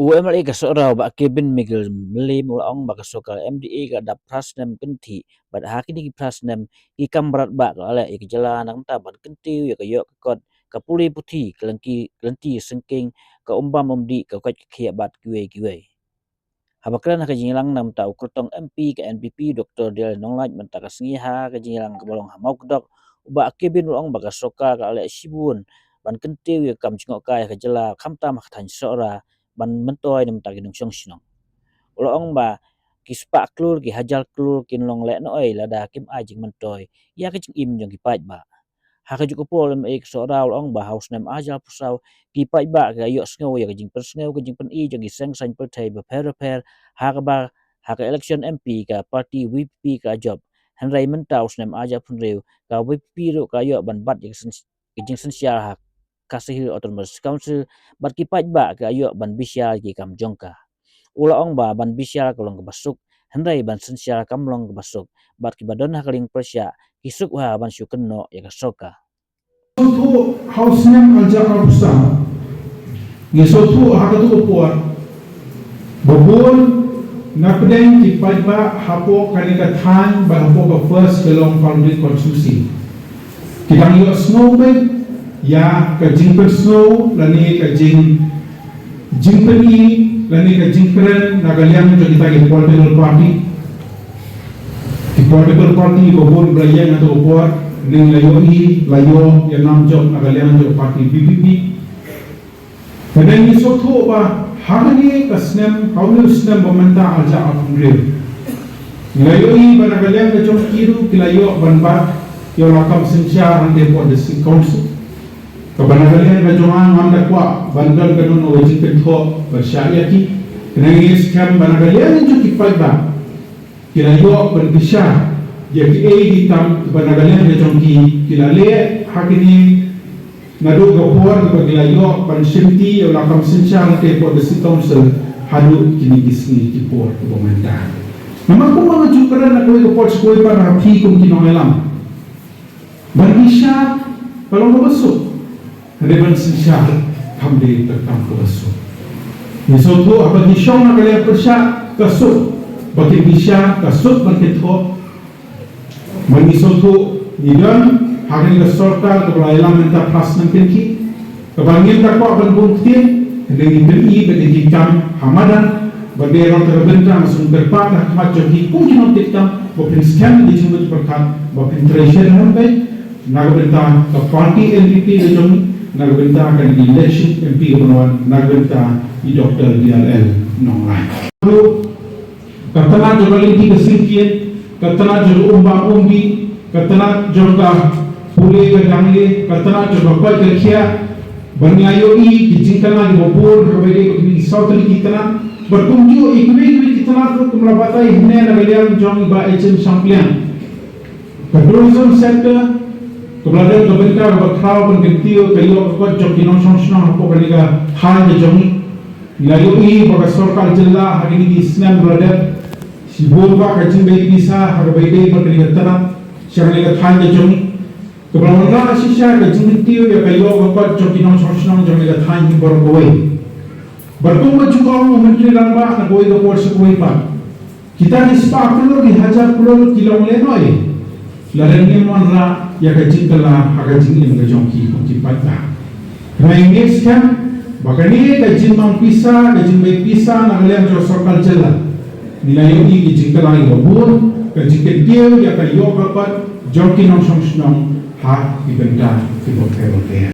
UMLA ka sorau ba kebin migel meli mulaong ba kasokal MDA ka da prasnem kenti bad hakini ki prasnem ki kamrat ba ka ala ik jalan nang ta bad kentiu ya ka yok kot ka puli puti kelenti sengking ka umbam umdi ka kwat khia bat kiwe habakran ka jingilang nam ta ukrutong MP ka NPP Dr. Del Nonglaj menta ka singiha ka jingilang ka bolong hamau kedok ba kebin mulaong ba kasoka ka ala sibun ban kentiu ya kam jingok ka ya ka jala khamta mak than sora ban mentoy nem ta ginung song sinong ulong ba kispa klur ki hajal klur kin long le noi lada kim a jing mentoy ya ka jing im jong ki paj ba ha ka juko pol em ek so ra ulong ba house nem ajal pusau ki paj ba ka yo sngo ya ka jing per sngo ka jing pen i jong ki seng san per thai ba per ha ka ba ha ka election MP ka party VP ka job han rai mentau nem aja pun reu ka VP ro ka yo ban bat jing sen sia ha kasih autonomous council bat ki paj ba ka ayo ban bisyal ki kam jongka ula ong ba ban bisyal kolong ke basuk hendai ban sensyal kam long ke basuk bat ki badon hakaling persya kisuk wa ban syuken no ya kasoka sotu hausnem aja abusa ni sotu hakatu puan babun napdeng ki paj ba hapo kanika than ba hapo ka first kelong public konsumsi kita yo snow ya ka jingper snow lani ka jingpeni lani ka jingperen nagaliang jo kita ki political party ko bon brayang atau buat ning layo yang nam job nagaliang jo party BPP kadang ni sotho ba hagani ka snem haulu snem bomenta aja apungre layo ba nagaliang jo kiru kilayo banbat yo rakam sensia ande po the council kebanyakan rajongan anda kuat bandar kanun wajib pentho bersyariati kenangi scam banagalian itu kipai ba kilayo berbisya jadi hitam banagalian rajong kilale hakini nadu gopor kilayo pensimti olah kam sensyang te po the council hadu kini kisni kipor pemerintah nama ko mga jukaran na ko po skoi pa rapi kum kinoelam berbisya kalau masuk Reban sensyal hamde tertam kebasu. Nisotu apa disyong na kalian persya kasut bagi bisya kasut berketho manisotu nidan hari kesorta kepelailan menta pas nangkenki kebangin takwa ban buktin dengan beri bagi kam hamadan bagi orang terbentang masuk berpada macam hikum kino tikam bopin scan di jumut berkat bopin treasure hambai nagbenta ke party NPP rejong nagbenta kan di election MP Unawan nagbenta di Dr. DLL Nonglaj katana jogaliti kesingkian katana jol umbi katana jolga pule ke dangle katana jolga ke kia banyayo i dijingkana di bopur kabede di sautli kitana berkunju ikwi kitana tu kumlabatai hne nagalian jong ba HM samplian tourism sector keberadaan kebentar berkau bergentiu kayu kuat jom kinong song apa kaliga hal jejongi nilai ini bagi sorkal jela hari ini Islam berada sibuk bak kacing bayi bisa hari bayi berkaliga tanah siapa kaliga hal jejongi keberadaan asisya kacing gentiu ya kayu kuat jom kinong song jom kaliga hal ini berkawai bertemu juga menteri lambak nak kawai kapor sekawai pak kita dispak pulau dihajar pulau kilo melenoi larangnya mana ya kacing telah kacing ini mengejongki kipat dah. Raingis kan, bahkan ini kacing mang pisah, kacing baik pisah, nagalian josokal jalan. Nilai ini kacing telah ibabur, kacing kecil ya kayo kapat, jongki nong song ha ibenda ibot.